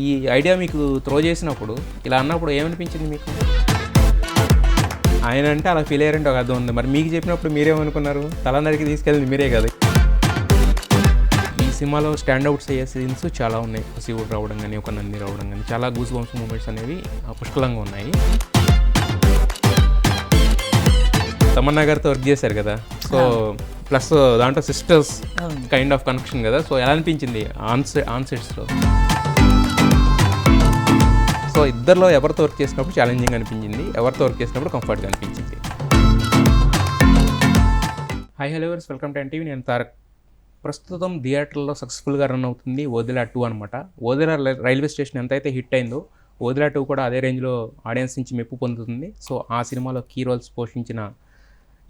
ఈ ఐడియా మీకు త్రో చేసినప్పుడు ఇలా అన్నప్పుడు ఏమనిపించింది మీకు? ఆయన అంటే అలా ఫీల్ అయ్యారంటే ఒక అర్థం ఉంది. మరి మీకు చెప్పినప్పుడు మీరేమనుకున్నారు? తలందరికి తీసుకెళ్ళింది మీరే కదా. ఈ సినిమాలో స్టాండ్అవుట్స్ అయ్యే సీన్స్ చాలా ఉన్నాయి. ఒక శివుడు రావడం కానీ, ఒక నంది రావడం కానీ, చాలా గూస్ బంప్స్ మూమెంట్స్ అనేవి పుష్కలంగా ఉన్నాయి. తమన్నా గారితో వర్క్ చేశారు కదా, సో ప్లస్ దాంట్లో సిస్టర్స్ కైండ్ ఆఫ్ కనెక్షన్ కదా, సో ఎలా అనిపించింది ఆన్ సెట్స్లో? సో ఇద్దరిలో ఎవరితో వర్క్ చేసినప్పుడు ఛాలెంజింగ్ అనిపించింది, ఎవరితో వర్క్ చేసినప్పుడు కంఫర్ట్గా అనిపించింది? హాయ్ హలో ఎవర్స్, వెల్కమ్ టు ఎన్టీవీ. నేను తారక్. ప్రస్తుతం థియేటర్లో సక్సెస్ఫుల్గా రన్ అవుతుంది ఓదిలా 2 అనమాట. ఓదిలా రైల్వే స్టేషన్ ఎంతైతే హిట్ అయిందో ఓదిలా 2 కూడా అదే రేంజ్లో ఆడియన్స్ నుంచి మెప్పు పొందుతుంది. సో ఆ సినిమాలో కీ రోల్స్ పోషించిన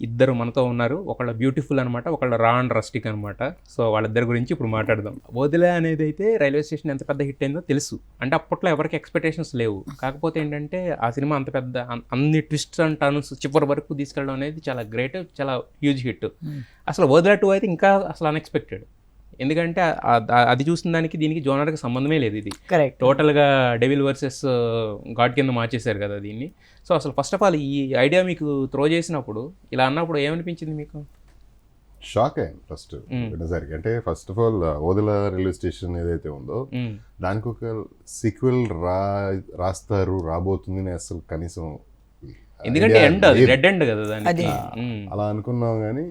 ఇద్దరు మనతో ఉన్నారు. ఒకళ్ళ బ్యూటిఫుల్ అనమాట, ఒకళ్ళ రా అండ్ రస్టిక్ అనమాట. సో వాళ్ళిద్దరి గురించి ఇప్పుడు మాట్లాడదాం. ఓదిలా అనేది అయితే రైల్వే స్టేషన్ ఎంత పెద్ద హిట్ అయిందో తెలుసు. అంటే అప్పట్లో ఎవరికి ఎక్స్పెక్టేషన్స్ లేవు. కాకపోతే ఏంటంటే ఆ సినిమా అంత పెద్ద అన్ని ట్విస్ట్స్ అండ్ టర్న్స్ చివరి వరకు తీసుకెళ్ళడం అనేది చాలా గ్రేట్, చాలా హ్యూజ్ హిట్. అసలు ఓదిలా 2 అయితే ఇంకా అసలు అన్ఎక్స్పెక్టెడ్. ఎందుకంటే అది చూసిన దానికి దీనికి జోనర్కి సంబంధమే లేదు. ఇది టోటల్గా డెవిల్ వర్సెస్ గాడ్ కింద మార్చేశారు కదా దీన్ని. సో అసలు ఫస్ట్ ఆఫ్ ఆల్ ఈ ఐడియా మీకు త్రో చేసినప్పుడు ఇలా అన్నప్పుడు ఏమనిపించింది మీకు? షాక్ అయ్యాను ఫస్ట్ వినేసరికి. అంటే first of all Odela railway station ఏదైతే ఉందో దానికి ఒక సీక్వెల్ రాస్తారు రాబోతుంది అసలు కనీసం, ఎందుకంటే ఎండ్ అది రెడ్ ఎండ్ కదా దానికి. అలా అనుకున్నాం. కానీ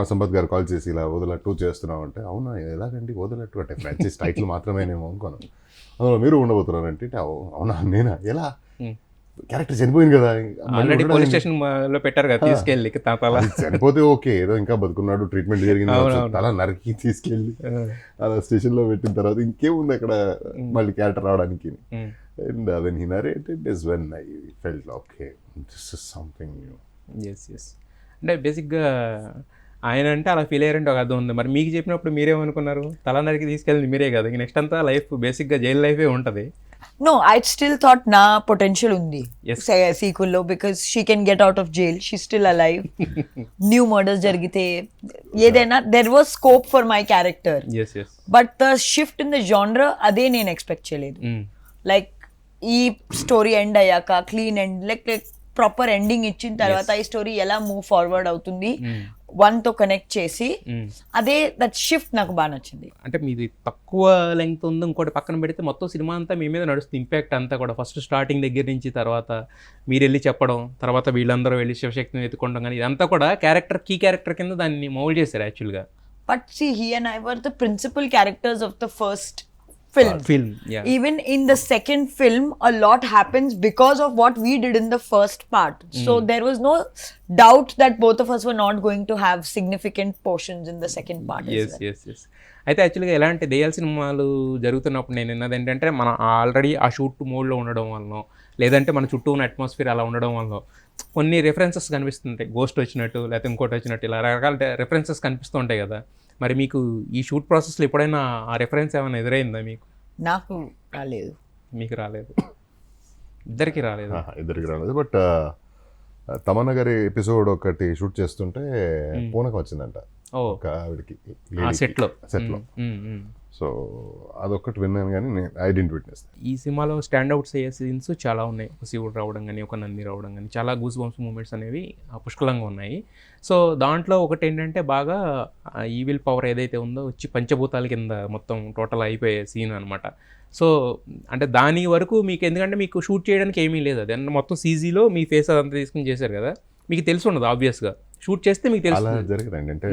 సంపత్ గారు కాల్ చేసి ఇలా ఓదిలా 2 చేస్తున్నాం అంటే, అవునా ఎలాగండి ఓదిలా 2 అంటే ఫ్రాంచైజ్ టైటిల్ మాత్రమేనేమో అనుకోను. అందులో మీరు ఉండబోతున్నారంటే అవునా నేనా, ఎలా క్యారెక్టర్ చనిపోయింది కదా, ఆల్రెడీ పోలీస్ స్టేషన్ లో పెట్టారు కదా తీసుకెళ్ళి. చనిపోతే ఓకే, ఏదో ఇంకా బతుకున్నాడు, ట్రీట్మెంట్ జరిగింది, తల నరికి తీసుకెళ్ళి అలా స్టేషన్ లో పెట్టిన తర్వాత ఇంకేముంది అక్కడ మళ్ళీ క్యారెక్టర్ రావడానికి. And when he narrated is when I felt okay this is something new. అంటే బేసిక్గా ఆయన అంటే అలా ఫీల్ అయ్యారంటే ఒక అర్థం ఉంది. మరి మీకు చెప్పినప్పుడు మీరేమనుకున్నారు? తలందరికి తీసుకెళ్ళింది మీరే కదా, ఇంక నెక్స్ట్ అంతా లైఫ్ బేసిక్గా జైల్ లైఫే ఉంటుంది. No, I still thought na potential undi sequel lo, because she can get out of jail, she's still alive. New murders jarigite edaina there was scope for my character. Yes. But the shift in the genre ade nenu expect cheyaledu. Like ee story end ayaka clean end like proper ending ఇచ్చిన తర్వాత ఈ story ఎలా move forward అవుతుంది 1 తో connect చేసి, అదే that shift నాకు బాగా నచ్చింది. అంటే మీది తక్కువ లెంగ్త్ ఉంది, ఇంకోటి పక్కన పెడితే మొత్తం సినిమా అంతా మీ మీద నడుస్తుంది. ఇంపాక్ట్ అంతా కూడా ఫస్ట్ స్టార్టింగ్ దగ్గర నుంచి తర్వాత మీరు వెళ్ళి చెప్పడం, తర్వాత వీళ్ళందరూ వెళ్ళి శివశక్తిని ఎత్తుకోవడం, కానీ ఇదంతా కూడా కీ క్యారెక్టర్ కింద దాన్ని మౌల్డ్ చేశారు యాక్చువల్గా. But see, he and I were the principal characters of the first film. Yeah. Even in the second film a lot happens because of what we did in the first part. So there was no doubt that both of us were not going to have significant portions in the second part. Yes. అయితే యాక్చువల్గా ఎలాంటి దెయ్యాల సినిమాలు జరుగుతున్నప్పుడు నేను విన్నది ఏంటంటే, మన ఆల్రెడీ ఆ షూట్ మోడ్లో ఉండడం వల్ల, లేదంటే మన చుట్టూ ఉన్న అట్మాస్ఫియర్ అలా ఉండడం వల్ల కొన్ని రెఫరెన్సెస్ కనిపిస్తుంటాయి. గోస్ట్ వచ్చినట్టు, లేకపోతే ఇంకోటి వచ్చినట్టు, ఇలా రకరకాల రెఫరెన్సెస్ కనిపిస్తూ ఉంటాయి కదా. మరి మీకు ఈ షూట్ ప్రాసెస్లో ఎప్పుడైనా ఆ రెఫరెన్స్ ఏమైనా ఎదురైందా మీకు? నాకు రాలేదు. మీకు రాలేదు? ఇద్దరికి రాలేదు. బట్ తమన్నా గారి ఎపిసోడ్ ఒకటి షూట్ చేస్తుంటే పూనకం వచ్చిందంట ఒక ఆవిడకి సెట్లో. సో అదొక్కటి విన్నాను, కానీ ఐ డెంట్ విట్నెస్. ఈ సినిమాలో స్టాండ్అవుట్స్ అయ్యే సీన్స్ చాలా ఉన్నాయి. ఒక శివుడు రావడం కానీ, ఒక నంది రావడం కానీ, చాలా గూస్ బంప్స్ మూమెంట్స్ అనేవి పుష్కలంగా ఉన్నాయి. సో దాంట్లో ఒకటి ఏంటంటే, బాగా ఈవిల్ పవర్ ఏదైతే ఉందో వచ్చి పంచభూతాల కింద మొత్తం టోటల్ అయిపోయే సీన్ అనమాట. సో అంటే దాని వరకు మీకు, ఎందుకంటే మీకు షూట్ చేయడానికి ఏమీ లేదు, అది మొత్తం సీజీలో మీ ఫేస్ అదంతా తీసుకుని చేశారు కదా, మీకు తెలిసి ఉండదు ఆబ్వియస్గా. షూట్ చేస్తే మీకు తెలుసు. అలా జరిగిందండి. అంటే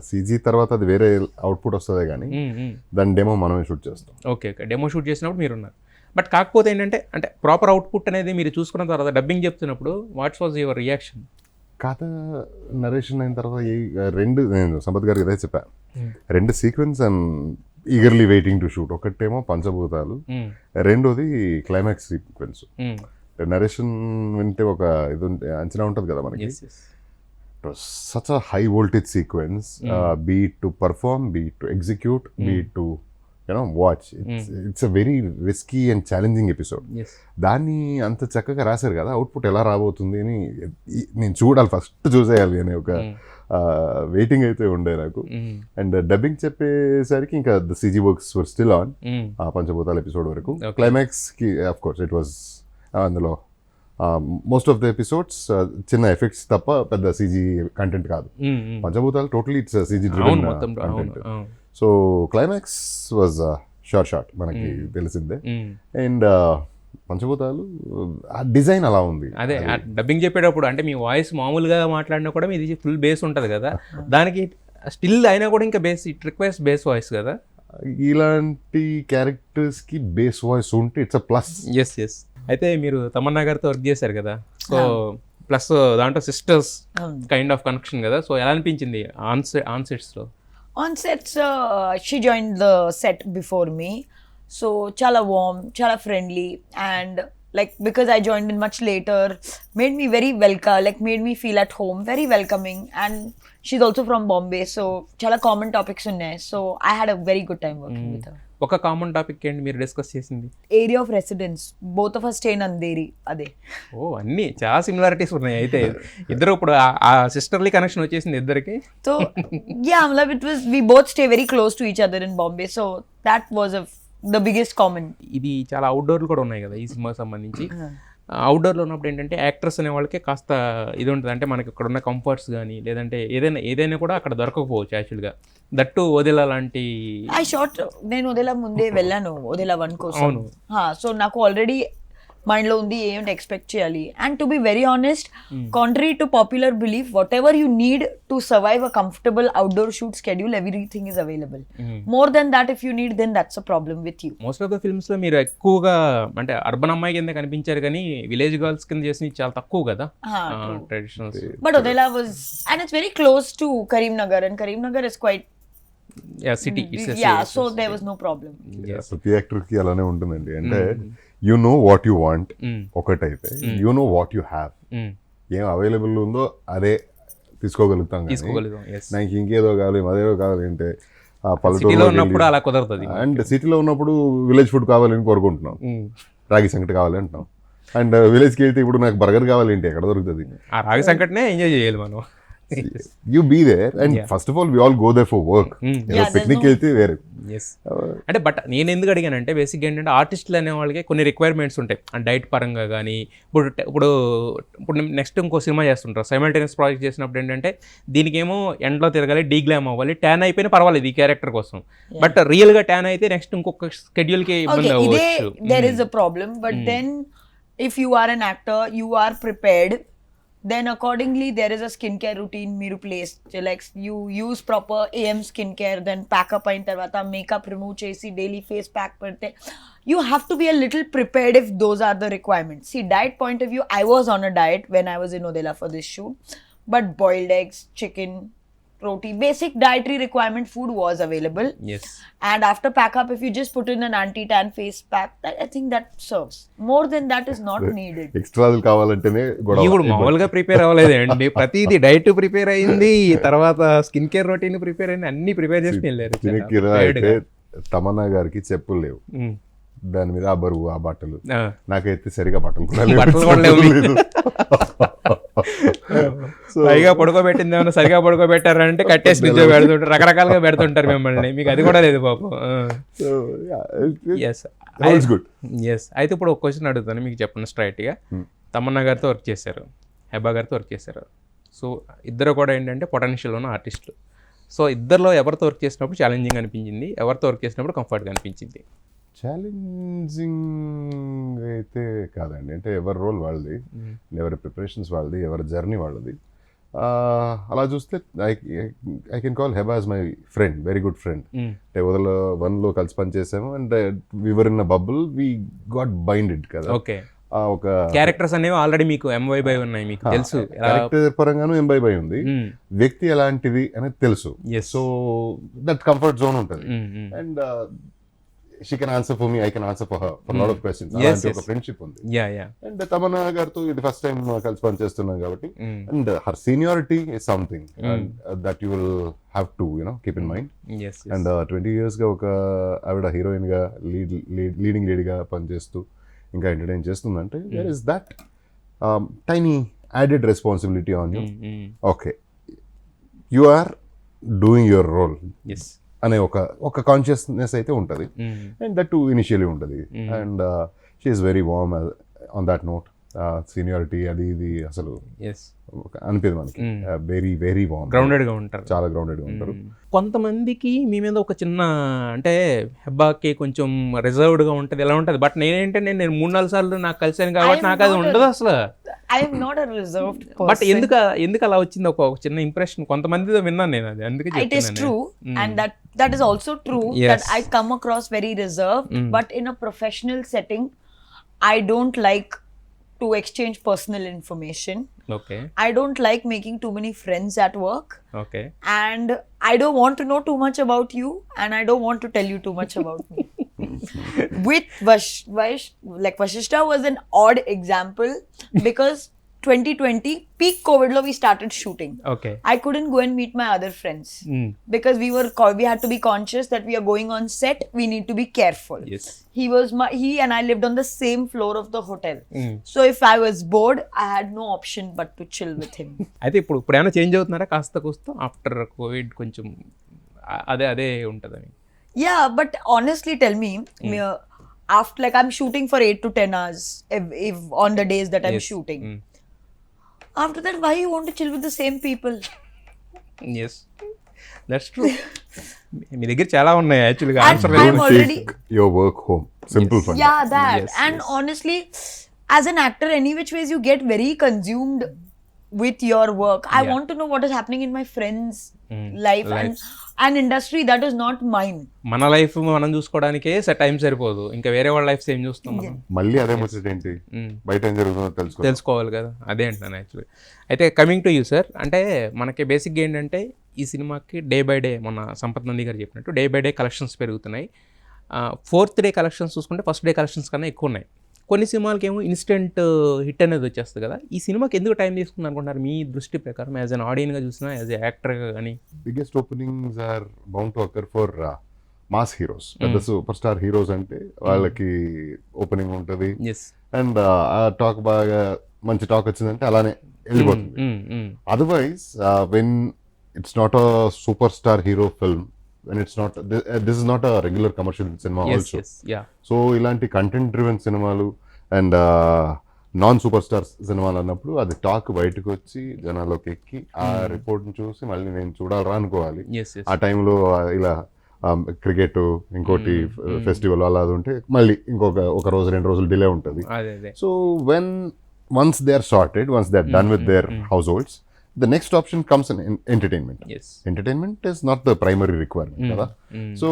సీజీ తర్వాత అది వేరే అవుట్పుట్ వస్తుంది, కానీ దాని డెమో మనమే షూట్ చేస్తాం. ఓకే, డెమో షూట్ చేసినప్పుడు మీరు ఉన్నారు. బట్ కాకపోతే ఏంటంటే, అంటే ప్రాపర్ అవుట్పుట్ అనేది మీరు చూసుకున్న తర్వాత డబ్బింగ్ చెప్తున్నప్పుడు వాట్స్ వాజ్ యువర్ రియాక్షన్? కథ నరేషన్ అయిన తర్వాత నేను సంపత్ గారికి ఇదే చెప్పాను, 2 sequence and eagerly waiting to shoot. ఒకటేమో పంచభూతాలు, రెండోది క్లైమాక్స్ సీక్వెన్స్. నరేషన్ వింటే ఒక ఇది అంచనా ఉంటుంది కదా మనకి. Such a high voltage sequence, be it to perform, be it to execute, be it to watch. It's a very risky and challenging episode. దాన్ని అంత చక్కగా రాశారు కదా, అవుట్పుట్ ఎలా రాబోతుంది అని నేను చూడాలి, ఫస్ట్ చూసేయాలి అనే ఒక వెయిటింగ్ అయితే ఉండే నాకు. అండ్ డబ్బింగ్ చెప్పేసరికి ఇంకా the సిజీ works were still on ఆ పంచభూతాల ఎపిసోడ్ వరకు. క్లైమాక్స్కి ఆఫ్ కోర్స్ ఇట్ వాజ్ అందులో మోస్ట్ ఆఫ్ ద ఎపిసోడ్స్ చిన్న ఎఫెక్ట్స్ తప్ప పెద్ద సిజీ కంటెంట్ కాదు. పంచభూతాలు totally it's సిజీ driven content. So climax was short మనకి తెలిసిందే. అండ్ పంచభూతాలు ఆ డిజైన్ అలా ఉంది. అదే డబ్బింగ్ చెప్పేటప్పుడు అంటే మీ వాయిస్ మామూలుగా మాట్లాడినా కూడా మీది ఫుల్ బేస్ ఉంటుంది కదా, దానికి స్టిల్ అయినా కూడా ఇంకా base it requires base voice కదా. ఇలాంటి క్యారెక్టర్స్కి బేస్ వాయిస్ ఉంటే ఇట్స్ అ ప్లస్. ఎస్ అయితే మీరు తమన్నా గారితో వర్క్ చేశారు కదా, సో ప్లస్ దాంట్లో సిస్టర్స్ కైండ్ ఆఫ్ కనెక్షన్ కదా, సో ఎలా అనిపించింది on సెట్స్లో? On sets, she joined the set before me. So, chala warm, chala friendly, and like because I joined in much later, made me very made me feel at home, very welcoming. And she's also from Bombay, so chala common topics unnai. So, I had a very good time working with her. ఒక common topic ఏంటి మీరు discuss చేసింది? Area of residence. Both of us stay in Andheri. అదే. ఓ అన్నీ చాలా similarities ఉన్నాయి అయితే. ఇద్దరు ఇప్పుడు ఆ సిస్టర్లీ కనెక్షన్ వచ్చేసింది ఇద్దరికి. So yeah, it was, we both stay very close to each other in Bombay. So that was the biggest common. ఇది చాలా అవుట్డోర్లు కూడా ఉన్నాయి కదా ఈ సినిమాకి సంబంధించి. అవుట్డోర్లో ఉన్నప్పుడు ఏంటంటే యాక్టర్స్ అనే వాళ్ళకి కాస్త ఇది ఉంటుంది, అంటే మనకి ఇక్కడ ఉన్న కంఫర్ట్స్ కానీ లేదంటే ఏదైనా కూడా అక్కడ దొరకకపోవచ్చు యాక్చువల్గా. దట్టు వదిలా లాంటి నేను వదిలా ముందే వెళ్ళాను వదిలా 1 కోసం. సో నాకు ఆల్రెడీ మైండ్లో ఉంది ఏమిటి ఎక్స్పెక్ట్ చేయాలి. And to be very honest, contrary to popular belief, whatever you need to survive a comfortable outdoor shoot schedule, everything is available. More than that if you need, then that's a problem with you. Most of the films లో మీరు ఎక్కువగా అంటే urban అమ్మాయి కింద కనిపించారు కానీ village girls కింద చేసి చాలా తక్కువ కదా traditional. But Odela was, and it's very close to Karimnagar, and Karimnagar is quiet city. So there was no problem. ప్రతి యాక్టర్ కి అలానే ఉంటుందండి. అంటే you know what you want ఒకటైతే, you know what you have, ఏం అవైలబుల్ ఉందో అదే తీసుకోగలుగుతాం. నాకు ఇంకేదో కావాలి అదేదో కావాలి అంటే ఆ పల్లెటూరులో ఉన్నప్పుడు అలా కుదరదు. అండ్ సిటీలో ఉన్నప్పుడు విలేజ్ ఫుడ్ కావాలని కోరుకుంటున్నాం, రాగి సంకటి కావాలి అంటున్నాం. అండ్ విలేజ్కి వెళ్తే ఇప్పుడు నాకు బర్గర్ కావాలంటే ఎక్కడ దొరుకుతుంది? ఆ రాగి సంకటినే ఎంజాయ్ చేయాలి మనం. You be there, and first of all we all go there for work. Picnic వెళ్తే వేరే. అంటే బట్ నేను ఎందుకు అడిగానంటే బేసిక్గా ఏంటంటే ఆర్టిస్టులు అనే వాళ్ళకి కొన్ని రిక్వైర్మెంట్స్ ఉంటాయి, డైట్ పరంగా కానీ. ఇప్పుడు నెక్స్ట్ ఇంకో సినిమా చేస్తుంటారు, సైమల్టేనియస్ ప్రాజెక్ట్ చేసినప్పుడు ఏంటంటే దీనికేమో ఎండ్లో తిరగాలి, డీగ్లామ్ అవ్వాలి, ట్యాన్ అయిపోయినా పర్వాలేదు ఈ క్యారెక్టర్ కోసం. బట్ రియల్గా ట్యాన్ అయితే నెక్స్ట్ ఇంకొక స్కెడ్యూల్కి ఇబ్బంది అవ్వచ్చు. There is a problem, but then if you are an actor, you are prepared. Then accordingly there is a skincare routine మీరు place, like you use proper AM skincare, then pack up అయిన తర్వాత makeup remove చేసి daily face pack పెడితే you have to be a little prepared if those are the requirements. See, diet point of view, I was on a diet when I was in Odela for this shoot, but boiled eggs, chicken, roti, basic dietary requirement food was available. Yes. And after pack up, if you just put in an anti-tan face pack, I think that serves. More than that is not needed. ఎక్స్ట్రాలు కావాలంటేనే ఇప్పుడు మామూలుగా prepare అవ్వలేదండి, ప్రతిదీ diet prepare అయింది, తర్వాత skin care routine prepare అయింది, అన్ని prepare చేసి వెళ్ళారు. తమన్నా గారికి చెప్పులు లేవు, దాని మీద ఆ బరువు ఆ బట్టలు, నాకైతే సరిగా బట్టలు పైగా పడుకోబెట్టింది ఏమన్నా సరిగా పడుకోబెట్టారంటే కట్టేసి నిజం పెడుతుంటారు, రకరకాలుగా పెడుతుంటారు మిమ్మల్ని, మీకు అది కూడా లేదు పాపం. ఎస్. అయితే ఇప్పుడు ఒక క్వశ్చన్ అడుగుతాను, మీకు చెప్పండి స్ట్రైట్గా. తమన్నా గారితో వర్క్ చేశారు, హెబా గారితో వర్క్ చేశారు, సో ఇద్దరు కూడా ఏంటంటే పొటెన్షియల్ ఉన్న ఆర్టిస్టులు. సో ఇద్దరిలో ఎవరితో వర్క్ చేసినప్పుడు ఛాలెంజింగ్ అనిపించింది, ఎవరితో వర్క్ చేసినప్పుడు కంఫర్ట్గా అనిపించింది? ఛాలెంజింగ్ అయితే కాదండి, అంటే ఎవరి రోల్ వాళ్ళది, ఎవరి ప్రిపరేషన్స్ వాళ్ళది, ఎవరి జర్నీ వాళ్ళది. అలా చూస్తే I can call Hebah as my friend, very good friend. అంటే వదల 1లో కలిసి పనిచేసాము, and we were in a bubble, we got binded కదా. ఓకే. ఒక క్యారెక్టర్స్ అనేవి ఆల్రెడీ మీకు ఎంబై బై ఉన్నాయి, మీకు తెలుసు. క్యారెక్టర్ పరంగాను ఎంబై బై ఉంది, వ్యక్తి ఎలాంటిది అనేది తెలుసు. సో దట్ కంఫర్ట్ జోన్ ఉంటుంది. And she can answer for me, I can answer for her for a lot of questions. అలాంటి ఒక ఫ్రెండ్షిప్ ఉంది. అండ్ తమన్నా గారితో ఇది ఫస్ట్ టైం కలిసి పనిచేస్తున్నాం కాబట్టి, and her seniority is something that you will have to keep in mind. And 20 years గా ఒక ఆవిడ హీరోయిన్ గా లీడింగ్ లేడీగా పనిచేస్తూ ఇంకా ఎంటర్టైన్ చేస్తుందంటే there is that tiny added responsibility on you. Okay, you are doing your role yes అనే ఒక consciousness అయితే ఉంటుంది. అండ్ దట్ టు ఇనిషియలీ ఉంటుంది. And she is very warm on that note. Seniority అది ఇది అసలు ఎస్ అనిపించదు మనకి. వెరీ వెరీ వార్మ్, గ్రౌండెడ్గా ఉంటారు. చాలా గ్రౌండెడ్గా ఉంటారు. కొంతమందికి మీ మీద ఒక చిన్న అంటే హెబ్బాకి కొంచెం రిజర్వ్డ్గా ఉంటుంది, ఎలా ఉంటుంది. బట్ నేనేంటంటే నేను 3-4 సార్లు నాకు కలిసాను కాబట్టి నాకు అది ఉండదు అసలు. I am not a reserved person. But ఎందుకు అలా వచ్చింది ఒక చిన్న ఇంప్రెషన్ కొంతమందితో విన్నాను నేను, అది అందుకే It is చెప్తున్నాను. true, and that is also true, Yes. that I come across very reserved, but in a professional setting, I don't like to exchange personal information. Okay I don't like making too many friends at work, okay and I don't want to know too much about you, and I don't want to tell you too much about me. With Vashishta was an odd example because 2020 peak COVID lo we started shooting. Okay I couldn't go and meet my other friends because we had to be conscious that we are going on set. We need to be careful. Yes He and I lived on the same floor of the hotel. So if I was bored, I had no option but to chill with him. అయితే ఇప్పుడు ఏమైనా change అవుతున్నారా కాస్త కూస్తో after Covid కొంచెం అదే ఉంటుందని. Yeah, but honestly, tell me, after like I'm shooting for 8 to 10 hours if on the days that I'm shooting. After that, why you want to chill with the same people? Yes that's true. మీ దగ్గర చాలా ఉన్నాయి యాక్చువల్గా And answer. I'm already your work home, simple fun. yeah that Yes, and yes. honestly, as an actor, any which ways you get very consumed with your work. I Yeah. want to know what is happening in my friends' life and lives. an industry that is not mine. మన life మనం చూసుకోవడానికే time సరిపోదు, ఇంకా వేరే వాళ్ళ life ఏం చూస్తాం మనం. మళ్ళీ అదే ముచ్చట ఏంటి, బయట ఏం జరుగుతుందో తెలుసుకోవాలి కదా, అదే అంటున్నాను యాక్చువల్లీ. అయితే కమింగ్ టు యూ సార్, అంటే మనకి బేసిక్గా ఏంటంటే ఈ సినిమాకి డే బై డే మన సంపత్ నంది గారు చెప్పినట్టు డే బై డే కలెక్షన్స్ పెరుగుతున్నాయి. 4th డే కలెక్షన్స్ చూసుకుంటే ఫస్ట్ డే కలెక్షన్స్ కన్నా ఎక్కువ ఉన్నాయి. కొన్ని సినిమాలకి ఏమో ఇన్స్టెంట్ హిట్ అనేది వచ్చేస్తుంది కదా. ఈ సినిమాకి ఎందుకు టైం తీసుకుంది అనుకుంటున్నారు మీ దృష్టి ప్రకారం, యాజ్ అన్ ఆడియన్గా చూసినా యాజ్ ఎ యాక్టర్గా కానీ? Biggest openings are bound to occur for mass heroes. పెద్ద సూపర్ స్టార్ హీరోస్ అంటే వాళ్ళకి ఓపెనింగ్ ఉంటుంది. ఎస్ అండ్ ఆ టాక్ బాగా మంచి టాక్ వచ్చిందంటే అలానే వెళ్ళిపోతుంది. Otherwise when it's not a super star hero film, when it's not this is not a regular commercial cinema also. So ఇలాంటి కంటెంట్ డ్రివెన్ సినిమాలు అండ్ నాన్ సూపర్ స్టార్ సినిమాలు అన్నప్పుడు అది టాక్ బయటకు వచ్చి జనాల్లోకి ఎక్కి ఆ రిపోర్ట్ని చూసి మళ్ళీ నేను చూడాలరా అనుకోవాలి. ఆ టైంలో ఇలా క్రికెట్ ఇంకోటి ఫెస్టివల్ అలా అది ఉంటే మళ్ళీ ఒక రోజు 2 రోజులు డిలే ఉంటుంది. So once they are sorted, once they are done with their households, the next option comes in entertainment. Entertainment is not the primary requirement కదా. సో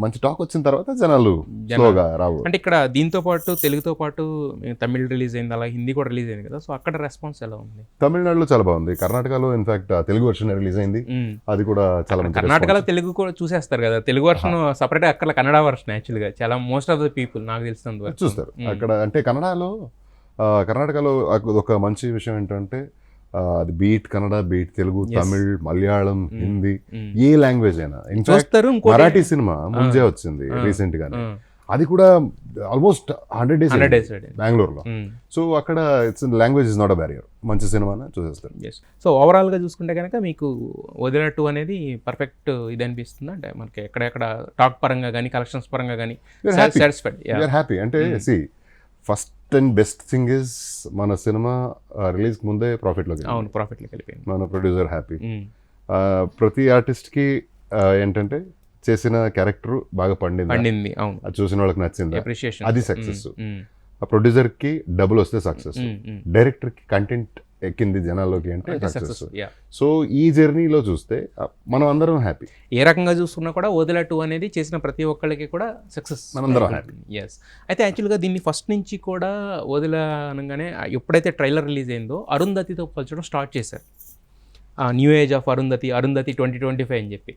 మంచి టాక్ వచ్చిన తర్వాత జనాలు స్లోగా రావు. అంటే ఇక్కడ దీంతో పాటు తెలుగుతో పాటు తమిళ్ రిలీజ్ అయింది, అలా హిందీ కూడా రిలీజ్ అయింది కదా. సో అక్కడ రెస్పాన్స్ ఎలా ఉంది? తమిళనాడులో చాలా బాగుంది. కర్ణాటకలో ఇన్ఫాక్ట్ తెలుగు వర్షన్ రిలీజ్ అయింది, అది కూడా చాలా మంచి. కర్ణాటకలో తెలుగు కూడా చూసేస్తారు కదా, తెలుగు వర్షన్ సపరేట్, అక్కడ కన్నడ వర్షన్ యాక్చువల్గా చాలా మోస్ట్ ఆఫ్ ద పీపుల్ నాకు తెలిసినంత వరకు చూస్తారు. అక్కడ అంటే కర్ణాటకలో ఒక మంచి విషయం ఏంటంటే అది బీట్ కన్నడ, బీట్ తెలుగు, తమిళ్, మలయాళం, హిందీ, ఏ లాంగ్వేజ్ అయినా. ఇన్ఫాక్ట్ మరాఠీ సినిమా ముందే వచ్చింది రీసెంట్ గానే, అది కూడా ఆల్మోస్ట్ 100 days బెంగళూరులో. సో అక్కడ it's language is not a barrier. మంచి సినిమానే చూసేస్తారు. సో ఓవరాల్గా చూసుకుంటే కనుక మీకు వదిలా 2 అనేది పర్ఫెక్ట్ ఇది అనిపిస్తుంది. అంటే మనకి ఎక్కడెక్కడ టాక్ పరంగా కానీ కలెక్షన్స్ పరంగా కానీ సాటిస్ఫైడ్, హ్యాపీ. అంటే see first and best thing is మన సినిమా రిలీజ్ ముందే ప్రాఫిట్లోకి వెళ్ళిపోయింది. మన ప్రొడ్యూసర్ హ్యాపీ. ప్రతి ఆర్టిస్ట్కి ఏంటంటే చేసిన క్యారెక్టర్ బాగా పండింది, అది చూసిన వాళ్ళకి నచ్చింది, అది సక్సెస్. ఆ ప్రొడ్యూసర్కి డబ్బులు వస్తే సక్సెస్, డైరెక్టర్కి కంటెంట్ ఎక్కింది జనాల్లోకి అంటే సక్సెస్. సో ఈ జర్నీలో చూస్తే మనం అందరం హ్యాపీ. ఏ రకంగా చూసుకున్నా కూడా వదిలా 2 అనేది చేసిన ప్రతి ఒక్కళ్ళకి కూడా సక్సెస్, మనందరం హ్యాపీ. ఎస్. అయితే యాక్చువల్గా దీన్ని ఫస్ట్ నుంచి కూడా వదిలా అనగానే ఎప్పుడైతే ట్రైలర్ రిలీజ్ అయిందో అరుంధతితో పోల్చడం స్టార్ట్ చేశారు. న్యూ ఏజ్ ఆఫ్ అరుంధతి 2025 అని చెప్పి.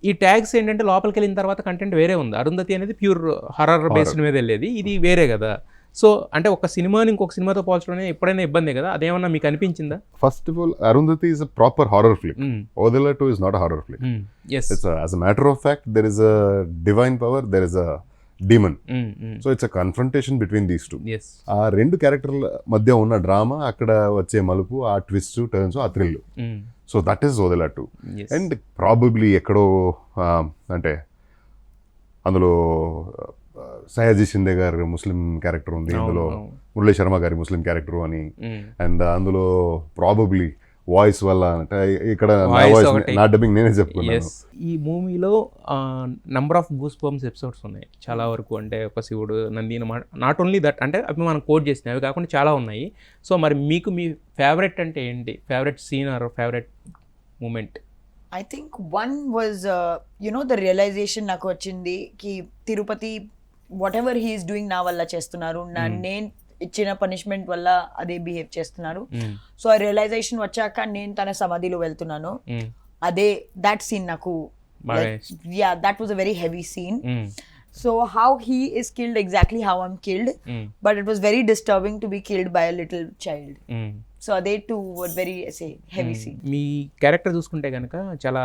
ఈ ట్యాగ్స్ ఏంటంటే లోపలికి వెళ్ళిన తర్వాత కంటెంట్ వేరే ఉంది. అరుంధతి అనేది ప్యూర్ హర్రర్ బేస్డ్ మీద వెళ్ళేది, ఇది వేరే కదా. సో అంటే ఒక సినిమాని ఇంకొక సినిమాతో పోల్చడం ఎప్పుడైనా ఇబ్బంది కదా, అదేమన్నా మీకు అనిపించిందా? First of all Arundhati is a proper horror film. Odela 2 is not a horror film. Yes. It's as a matter of fact, there is a divine power, there is a demon. So it's a confrontation between these two. Yes. ఆ 2 క్యారెక్టర్ల మధ్య ఉన్న drama, అక్కడ వచ్చే మలుపు, ఆ twist turns, ఆ thrill. So that is Odela 2. Yes. And probably ఎక్కడో అంటే అందులో సయాజీ షిందే గారి ముస్లిం క్యారెక్టర్ ఉంది, ఇందులో మురళీ శర్మ గారి ముస్లిం క్యారెక్టర్ అని. అండ్ అందులో ప్రాబబ్లీ వాయిస్ వల్ల అంటే ఇక్కడ నా డబ్బింగ్ నేనే చెప్పుకున్నాను. ఈ మూవీలో number of goose bumps episodes ఉన్నాయి చాలా వరకు. అంటే ఒక శివుడు నంది నాట్ ఓన్లీ దట్, అంటే అవి మనం కోట్ చేసినాయి, అవి కాకుండా చాలా ఉన్నాయి. సో మరి మీకు మీ ఫేవరెట్ అంటే ఏంటి? Favourite scene or favourite moment? I think one was, the realization నాకు వచ్చింది కి Tirupati whatever he is doing నా వల్ల చేస్తున్నారు, నేను ఇచ్చిన పనిష్మెంట్ వల్ల అదే బిహేవ్ చేస్తున్నారు. సో ఆ రియలైజేషన్ వచ్చాక నేను తన సమాధిలో వెళ్తున్నాను, అదే దట్ సీన్ నాకు that was a very heavy scene. So how he is killed, exactly how I'm killed, but it was very disturbing to be killed by a little child. So they two were very heavy scene. Me character చూసుకుంటే కనుక చాలా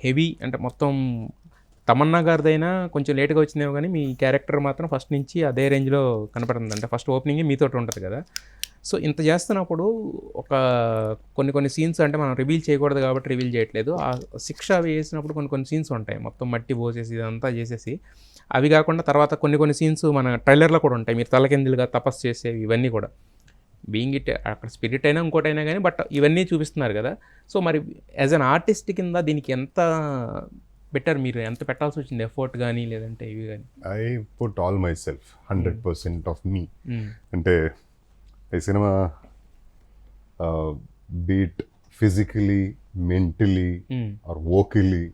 heavy, అంటే మొత్తం తమన్నా గారిదైనా కొంచెం లేట్గా వచ్చిందేమో కానీ మీ character మాత్రం ఫస్ట్ నుంచి అదే రేంజ్లో కనపడుతుంది. అంటే ఫస్ట్ ఓపెనింగ్ మీతో ఉంటుంది కదా. సో ఇంత చేస్తున్నప్పుడు ఒక కొన్ని సీన్స్ అంటే మనం రివీల్ చేయకూడదు కాబట్టి రివీల్ చేయట్లేదు. ఆ శిక్ష వేసినప్పుడు కొన్ని సీన్స్ ఉంటాయి, మొత్తం మట్టి పోసేసి ఇదంతా చేసేసి. అవి కాకుండా తర్వాత కొన్ని సీన్స్ మన ట్రైలర్లో కూడా ఉంటాయి, మీరు తలకిందులుగా తపస్సు చేసేవి, ఇవన్నీ కూడా బీయింగ్ ఇట్ అక్కడ స్పిరిట్ అయినా ఇంకోటైనా కానీ, బట్ ఇవన్నీ చూపిస్తున్నారు కదా. సో మరి యాజ్ అన్ ఆర్టిస్ట్ కింద దీనికి ఎంత బెటర్, మీరు ఎంత పెట్టాల్సి వచ్చింది ఎఫర్ట్ కానీ లేదంటే ఇవి కానీ? I put all myself 100% of me. అంటే ఈ సినిమా be it physically, mentally or vocally,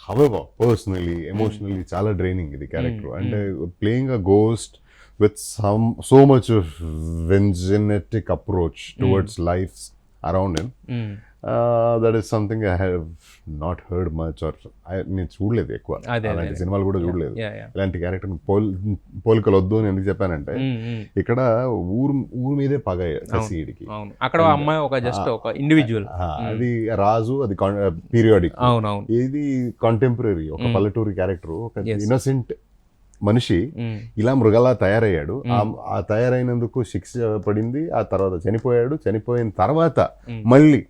however personally, emotionally చాలా డ్రైనింగ్ ఇది క్యారెక్టర్. అంటే playing a ghost with so much of vengeanetic approach towards lives around him. That is something I have not heard much, or నేను చూడలేదు ఎక్కువ, అలాంటి సినిమాలు కూడా చూడలేదు. ఇలాంటి క్యారెక్టర్ పోలికలు వద్దు అని ఎందుకు చెప్పానంటే, ఇక్కడ ఊరు మీదే పగ కసిడికి. అక్కడ అమ్మాయి ఒక జస్ట్ ఒక ఇండివిజువల్, అది రాజు, అది పీరియాడిక్. ఇది కాంటెంపరీ, ఒక పల్లెటూరి క్యారెక్టర్, ఒక ఇన్నోసెంట్ మనిషి ఇలా మృగలా తయారయ్యాడు. ఆ తయారైనందుకు శిక్ష పడింది, ఆ తర్వాత చనిపోయాడు. చనిపోయిన తర్వాత మళ్ళీ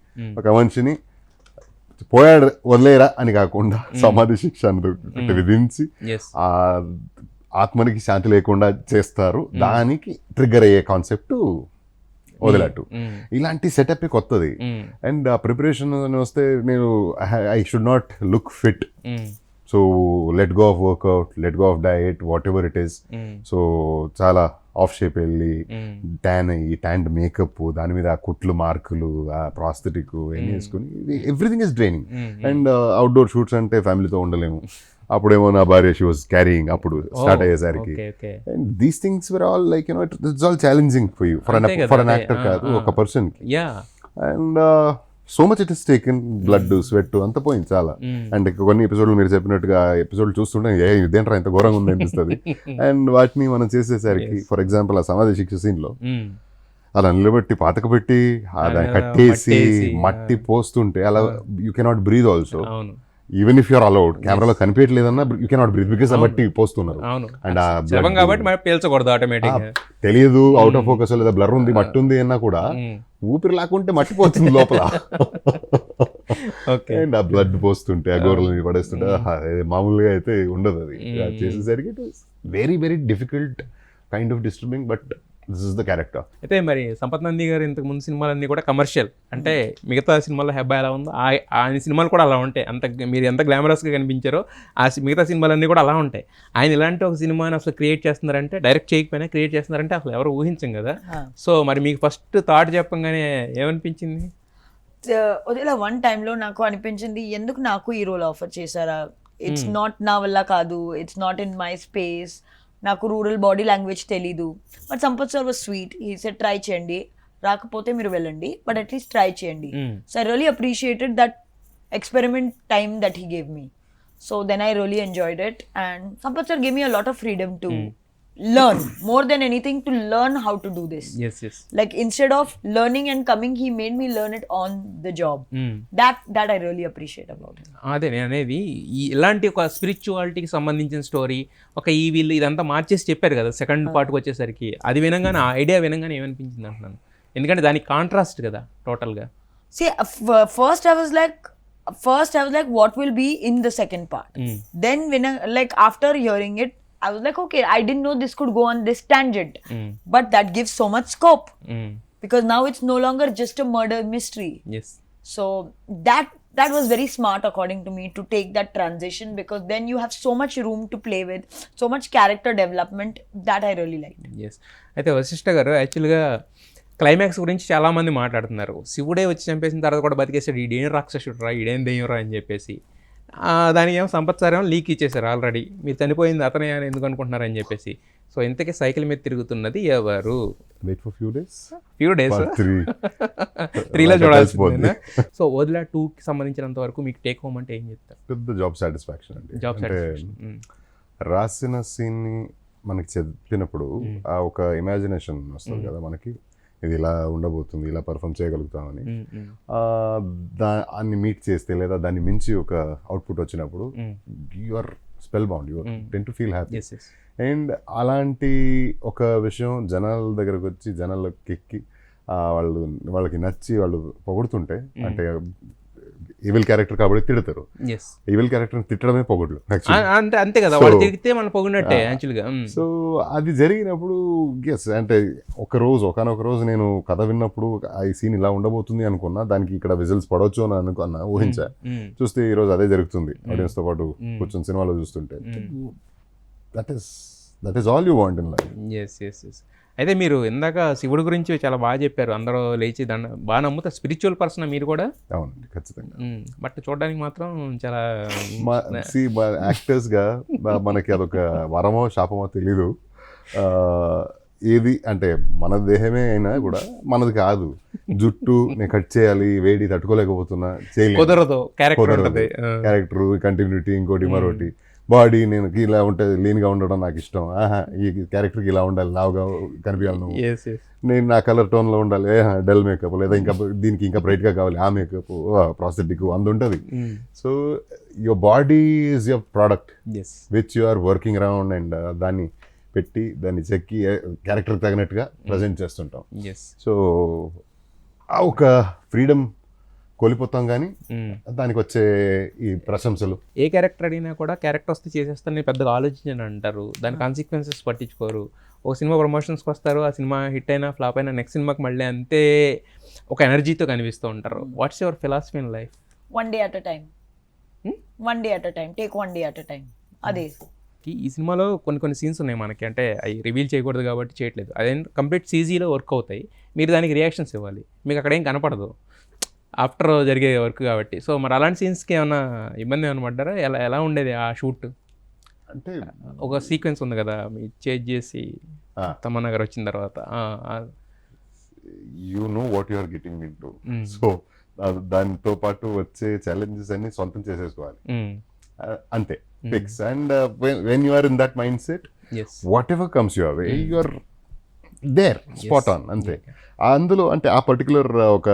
ఒక మనిషిని పోయాడు వదిలేరా అని కాకుండా సమాధి శిక్ష విధించి ఆ ఆత్మనికి శాంతి లేకుండా చేస్తారు. దానికి ట్రిగ్గర్ అయ్యే కాన్సెప్ట్ వదిలేట్టు. ఇలాంటి సెటప్ కొత్తది. అండ్ ఆ ప్రిపరేషన్ వస్తే నేను I should not look fit. So let go of work out, let go of diet, what ever it is. So చాలా ఆఫ్ షేప్ వెళ్ళి ట్యాన్ అయ్యి, ట్యాండ్ మేకప్, దాని మీద ఆ కుట్లు, మార్కులు, ఆ ప్రాస్థెటిక్ అన్నీ వేసుకుని everything is draining. And outdoor shoots అంటే ఫ్యామిలీతో ఉండలేము. అప్పుడేమో నా భార్య షీ వాజ్ క్యారీయింగ్ అప్పుడు స్టార్ట్ అయ్యేసరికి. And these things were all like it's all challenging for you, for an actor కాదు, ఒక పర్సన్ కి. And so much it is taken, blood, sweat అంత పోయింది చాలా. అండ్ కొన్ని ఎపిసోడ్లు మీరు చెప్పినట్టుగా ఎపిసోడ్ చూస్తుంటే ఇదేంట్రా ఇంత ఘోరంగా ఉంది అనిపిస్తుంది. అండ్ వాటిని మనం చేసేసరికి, ఫర్ ఎగ్జాంపుల్ ఆ సమాధి శిక్ష సీన్ లో అలా నిలబెట్టి పాతక పెట్టి దాన్ని కట్టేసి మట్టి పోస్తుంటే అలా you cannot breathe also. Even if you're allowed, కెమెరాలో కనిపించలేదన్నా యూ కెనాట్ బ్రీత్ బికాస్ ఆ మట్టి పోస్తున్నారు. అండ్ తెలియదు, అవుట్ ఆఫ్ ఫోకస్ లేదా బ్లర్ ఉంది, మట్టి ఉంది అన్నా కూడా ఊపిరి లాక్కుంటే మట్టి పోతుంది లోపల. అండ్ ఆ బ్లడ్ పోస్తుంటే, ఆ గోరలని పడేస్తుంటే మామూలుగా అయితే ఉండదు. అది చేసేసరికి it was very very difficult, kind of disturbing, but this is the character. అయితే మరి సంపత్ నంది గారు ఇంతకు ముందు సినిమాలన్నీ కూడా కమర్షియల్, అంటే మిగతా సినిమాల్లో హెబ్బా ఎలా ఉందో ఆయన సినిమాలు కూడా అలా ఉంటాయి. మీరు ఎంత గ్లామరస్గా కనిపించారో మిగతా సినిమాలన్నీ కూడా అలా ఉంటాయి. ఆయన ఇలాంటి ఒక సినిమాని అసలు క్రియేట్ చేస్తున్నారంటే, డైరెక్ట్ చేయకపోయినా క్రియేట్ చేస్తున్నారంటే అసలు ఎవరు ఊహించం కదా. సో మరి మీకు ఫస్ట్ థాట్ చెప్పంగానే ఏమనిపించింది? ఇలా వన్ టైంలో నాకు అనిపించింది, ఎందుకు నాకు ఈ రోల్ ఆఫర్ చేశారా, ఇట్స్ నాట్ నా వల్ల కాదు, it's not in my space, నాకు రూరల్ బాడీ లాంగ్వేజ్ తెలీదు. But Sampath sir was sweet, he said try చేయండి, రాకపోతే మీరు వెళ్ళండి, బట్ అట్లీస్ట్ ట్రై చేయండి. So I really appreciated that experiment time that he gave me. So then I really enjoyed it. And Sampath sir gave me a lot of freedom to learn, more than anything to learn how to do this. Yes. Like instead of learning and coming, he made me learn it on the job. That I really appreciate about him. అదే నేను అనేది, ఇలాంటి ఒక స్పిరిచువాలిటీకి సంబంధించిన story, ఒక ఈ వీళ్ళు ఇదంతా మార్చేసి చెప్పారు కదా సెకండ్ పార్ట్కి వచ్చేసరికి, అది వినంగానే, ఆ ఐడియా వినంగానే ఏమనిపించింది అంటున్నాను. ఎందుకంటే దానికి కాంట్రాస్ట్ కదా టోటల్గా. See, first I was like, what will be in the second part? Then when after hearing it, I was like, okay, I didn't know this could go on this tangent, but that gives so much scope because now it's no longer just a murder mystery. Yes. So that was very smart according to me to take that transition, because then you have so much room to play with, so much character development that I really liked. Yes. అయితే వశిష్ఠ గారు యాక్చువల్గా climax గురించి చాలామంది మాట్లాడుతున్నారు. శివుడే వచ్చి చంపేసిన తర్వాత కూడా బతికేసాడు, ఈడేం రాక్షసుడు రా, ఈడేం దెయ్యం రా అని చెప్పేసి. దానికి ఏమో సంపత్సారేమో లీక్ ఇచ్చేశారు ఆల్రెడీ, మీరు చనిపోయింది అతనే అని ఎందుకు అనుకుంటున్నారని చెప్పేసి. సో ఇంతకీ సైకిల్ మీద తిరుగుతున్నది ఎవరు? వెయిట్ ఫర్ ఫ్యూ డేస్ 3లో చూడాల్సిందే. సో వదిలా 2కి సంబంధించినంత వరకు మీకు టేక్ హోమ్ అంటే ఏం చెప్తారు? పెద్ద జాబ్ సాటిస్ఫాక్షన్ అండి. జాబ్ అంటే రాసిన సీన్ని మనకి చెప్పినప్పుడు ఆ ఒక ఇమాజినేషన్ వస్తుంది కదా మనకి, ఇది ఇలా ఉండబోతుంది, ఇలా పర్ఫామ్ చేయగలుగుతామని. దాన్ని మీట్ చేస్తే లేదా దాన్ని మించి ఒక అవుట్పుట్ వచ్చినప్పుడు your spell bound, your ten to feel happy. And అలాంటి ఒక విషయం జనాల దగ్గరకు వచ్చి జనాల్లోకి ఎక్కి వాళ్ళకి నచ్చి వాళ్ళు పొగుడుతుంటే, అంటే ఈవిల్ క్యారెక్టర్ కాబట్టి తిడతారు, ఈవిల్ క్యారెక్టర్ తిట్టడమే పొగుడులు అంటే అంతే కదా, వాళ్ళు తిరిగితే మనం పొగిడినట్టే యాక్చువల్గా. సో అది జరిగినప్పుడు ఎస్, అంటే ఒకనొక రోజు నేను కథ విన్నప్పుడు ఈ సీన్ ఇలా ఉండబోతుంది అనుకున్నా, దానికి ఇక్కడ విజిల్స్ పడవచ్చు అని అనుకున్నా, ఊహించా. చూస్తే ఈ రోజు అదే జరుగుతుంది ఆడియన్స్ తో పాటు కూర్చొని సినిమాలో చూస్తుంటే. That is all you want in life. Yes. అయితే మీరు ఇందాక శివుడి గురించి చాలా బాగా చెప్పారు, అందరూ లేచి బాగా నమ్ముతారు, స్పిరిచువల్ పర్సన్ మీరు కూడా. అవునండి, ఖచ్చితంగా. బట్ చూడడానికి మాత్రం చాలా యాక్టర్స్గా మనకి అదొక వరమో శాపమో తెలీదు. ఏది అంటే మన దేహమే అయినా కూడా మనది కాదు. జుట్టు నేను కట్ చేయాలి, వేడి తట్టుకోలేకపోతున్నా, చేయలేదు, కుదరదు. క్యారెక్టర్ కంటిన్యూటీ, ఇంకోటి మరొకటి. బాడీ నేను ఇలా ఉంటుంది, లీన్గా ఉండడం నాకు ఇష్టం, ఈ క్యారెక్టర్కి ఇలా ఉండాలి, లావుగా కనిపించాలి నువ్వు, నేను నా కలర్ టోన్లో ఉండాలి, డల్ మేకప్, లేదా ఇంకా దీనికి ఇంకా బ్రైట్గా కావాలి, ఆ మేకప్, ప్రాస్థెటిక్ అందు ఉంటుంది. So your body is your product which you are working around, and దాన్ని పెట్టి దాన్ని చెక్కి క్యారెక్టర్కి తగినట్టుగా ప్రజెంట్ చేస్తుంటాం. సో ఆ ఒక ఫ్రీడమ్ కోల్పోతాం, కానీ దానికి వచ్చే ఈ ప్రశంసలు. ఏ క్యారెక్టర్ అడిగినా కూడా క్యారెక్టర్ వస్తే చేసేస్తానని పెద్దగా ఆలోచించని అంటారు, దాని కాన్సిక్వెన్సెస్ పట్టించుకోరు. ఒక సినిమా ప్రమోషన్స్కి వస్తారు, ఆ సినిమా హిట్ అయినా ఫ్లాప్ అయినా నెక్స్ట్ సినిమాకి మళ్ళీ అంతే ఒక ఎనర్జీతో కనిపిస్తూ ఉంటారు. What's your philosophy in life? One day at a time, take one day at a time. అదే ఈ సినిమాలో కొన్ని సీన్స్ ఉన్నాయి మనకి, అంటే అవి రివీల్ చేయకూడదు కాబట్టి చేయట్లేదు. అదే కంప్లీట్ సీజీలో వర్క్ అవుతాయి, మీరు దానికి రియాక్షన్స్ ఇవ్వాలి, మీకు అక్కడ ఏం కనపడదు ఆఫ్టర్ జరిగే వర్క్ కాబట్టి. సో మరి అలాంటి సీన్స్కి ఏమైనా ఇబ్బంది ఏమైనా పడ్డారా? ఎలా ఉండేది ఆ షూట్? అంటే ఒక సీక్వెన్స్ ఉంది కదా, మీ చేంజ్ చేసి తమన్నా గారు వచ్చిన తర్వాత, you know what you are getting into. So దానితో పాటు వచ్చే ఛాలెంజెస్ అన్ని సొంతం చేసేసుకోవాలి, అంతే, fix. And when you are in that mindset, whatever comes your way, you are there, spot on, అంతే. అందులో అంటే ఆ పర్టికులర్ ఒక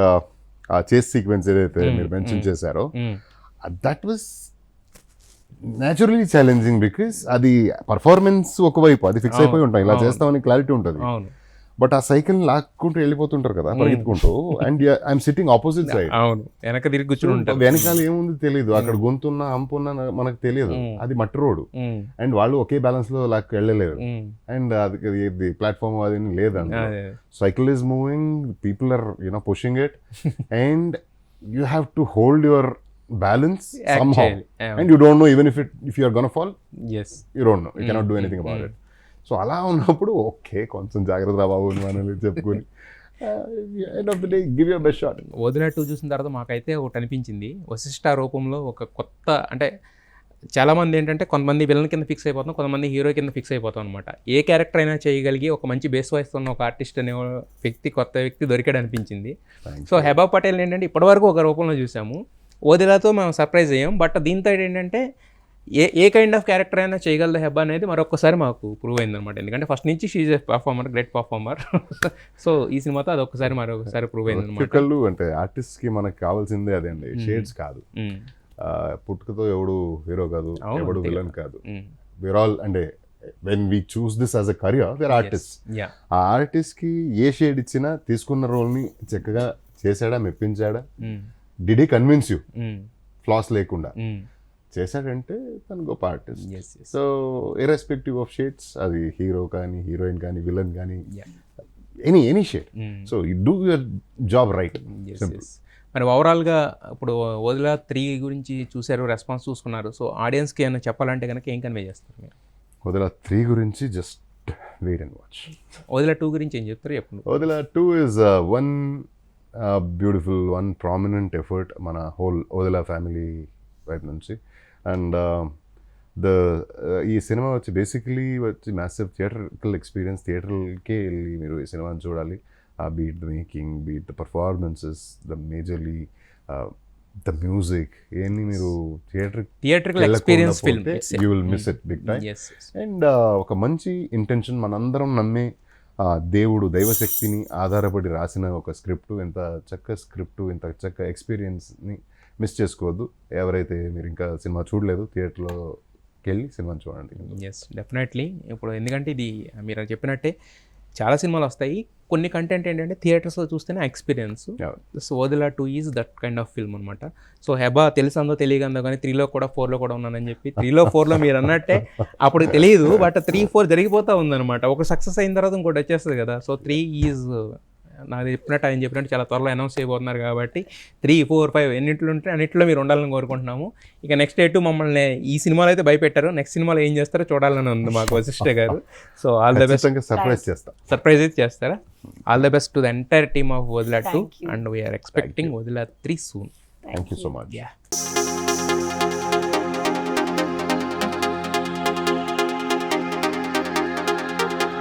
ఆ చేస్ సీక్వెన్స్ ఏదైతే మీరు మెన్షన్ చేశారో, that was naturally challenging, because అది పర్ఫార్మెన్స్ ఒకవైపు అది ఫిక్స్ అయిపోయి ఉంటాం, ఇలా చేస్తామని క్లారిటీ ఉంటుంది. బట్ ఆ సైకిల్ లాక్కుంటూ వెళ్ళిపోతుంటారు కదా పరిగెత్తుకుంటూ, and I'm sitting opposite side, వెనక తిరిగి కూర్చుని, వెనకాల ఏముంది తెలియదు, అక్కడ గొంతున్నా హంపున్నా మనకు తెలియదు, అది మట్టి రోడ్డు, అండ్ వాళ్ళు ఒకే బ్యాలెన్స్ లో లాక్ వెళ్ళలేరు, అండ్ అది ప్లాట్ఫామ్ అది లేదండి. Cycle is moving, people are you know pushing it, and you have to hold your balance somehow, and you don't know even if you are gonna fall, you don't know, you cannot do anything about it. So అలా ఉన్నప్పుడు okay కొంచెం జాగ్రత్త రా బాబు అని చెప్పుకొని end of the day give your best shot. Odela 2 చూసిన తర్వాత మాకైతే ఒకటి అనిపించింది, వశిష్ఠ రూపంలో ఒక కొత్త, అంటే చాలామంది ఏంటంటే కొంతమంది విలన్ కింద ఫిక్స్ అయిపోతాం, కొంతమంది హీరో కింద ఫిక్స్ అయిపోతాం అనమాట. ఏ క్యారెక్టర్ అయినా చేయగలిగి ఒక మంచి బేస్ వాయిస్ ఉన్న ఒక ఆర్టిస్ట్ అనే కొత్త వ్యక్తి దొరికాడు అనిపించింది. సో హెబా పటేల్ ఏంటంటే ఇప్పటివరకు ఒక రూపంలో చూసాము, వదిలాతో మేము సర్ప్రైజ్ అయ్యాం. బట్ దీంతో ఏంటంటే ఏ కైండ్ ఆఫ్ క్యారెక్టర్ అయినా చేయగలదు హెబ్బా అనేది మరొకసారి మాకు ప్రూవ్ అయిందనమాట. ఎందుకంటే ఫస్ట్ నుంచి she's a performer, great performer. So ఈ సినిమాతో అదొకసారి మరొకసారి ప్రూవ్ అయింది అనమాట. అంటే ఆర్టిస్ట్కి మనకు కావాల్సిందే అదే అండి, షేడ్స్ కాదు. పుట్టుకతో ఎవడు హీరో కాదు, ఎవడు విలన్ కాదు. వీఆర్ ఆల్, అంటే when we choose this as a career we are artist. ఆ ఆర్టిస్ట్కి ఏ షేడ్ ఇచ్చినా తీసుకున్న రోల్ని చక్కగా చేశాడా, మెప్పించాడా, did he convince you flaws లేకుండా చేశాడంటే తను గొప్ప artist. So irrespective of shades, అది హీరో కానీ, హీరోయిన్ కానీ, విలన్ కానీ, any shade. So you do your job right. మరి ఓవరాల్గా ఇప్పుడు వదిలా 3 గురించి చూశారు, రెస్పాన్స్ చూసుకున్నారు. సో ఆడియన్స్కి ఏమైనా చెప్పాలంటే కనుక ఏం కన్వే చేస్తారు మీరు? వదిలా 3 గురించి జస్ట్ వెయిట్ అండ్ వాచ్. వదిలా 2 గురించి ఏం చెప్తారు చెప్పండి. వదిలా 2 is one beautiful, one prominent effort మన హోల్ వదిలా ఫ్యామిలీ వైపు నుంచి. అండ్ ఈ సినిమా వచ్చి బేసికలీ వచ్చి మ్యాసివ్ థియేటర్కల్ ఎక్స్పీరియన్స్. థియేటర్కే వెళ్ళి మీరు ఈ సినిమాని చూడాలి. Beat the making, beat the performances, the majorly the music, ఇవన్నీ మీరు theatrical experience film, you will miss it big time. And ఒక మంచి ఇంటెన్షన్, మనందరం నమ్మే దేవుడు, దైవశక్తిని ఆధారపడి రాసిన ఒక స్క్రిప్ట్. ఎంత చక్క స్క్రిప్ట్, ఇంత చక్క ఎక్స్పీరియన్స్ని మిస్ చేసుకోవద్దు. ఎవరైతే మీరు ఇంకా సినిమా చూడలేదు, థియేటర్లోకి వెళ్ళి సినిమాని చూడండి. Yes, definitely. ఇప్పుడు ఎందుకంటే ఇది మీరు చెప్పినట్టే చాలా సినిమాలు వస్తాయి, కొన్ని కంటెంట్ ఏంటంటే థియేటర్స్లో చూస్తేనే experience. So Odela 2 is that kind of film అనమాట. సో హెబా తెలుసందో తెలియకందో కానీ 3లో కూడా 4లో కూడా ఉన్నానని చెప్పి 3లో 4లో మీరు అన్నట్టే అప్పుడు తెలియదు, బట్ 3, 4 జరిగిపోతూ ఉందన్నమాట. ఒక సక్సెస్ అయిన తర్వాత ఇంకోటి వచ్చేస్తుంది కదా. సో 3 ఈజ్ నాకు చెప్పినట్టు ఆయన చెప్పినట్టు చాలా త్వరలో అనౌన్స్ చేయబోతున్నారు కాబట్టి 3, 4, 5 ఎన్నింటిలో ఉంటే అన్నింటిలో మీరు ఉండాలని కోరుకుంటున్నాము. ఇక నెక్స్ట్ ఎటు మమ్మల్ని ఈ సినిమాలో అయితే భయపెట్టారు, నెక్స్ట్ సినిమాలో ఏం చేస్తారో చూడాలని ఉంది మాకు Vasishta garu. So all the best. Surprise అయితే చేస్తారా? All the best to the entire team of Odela 2 and we are expecting Odela 3 soon. Thank you so much. Yeah.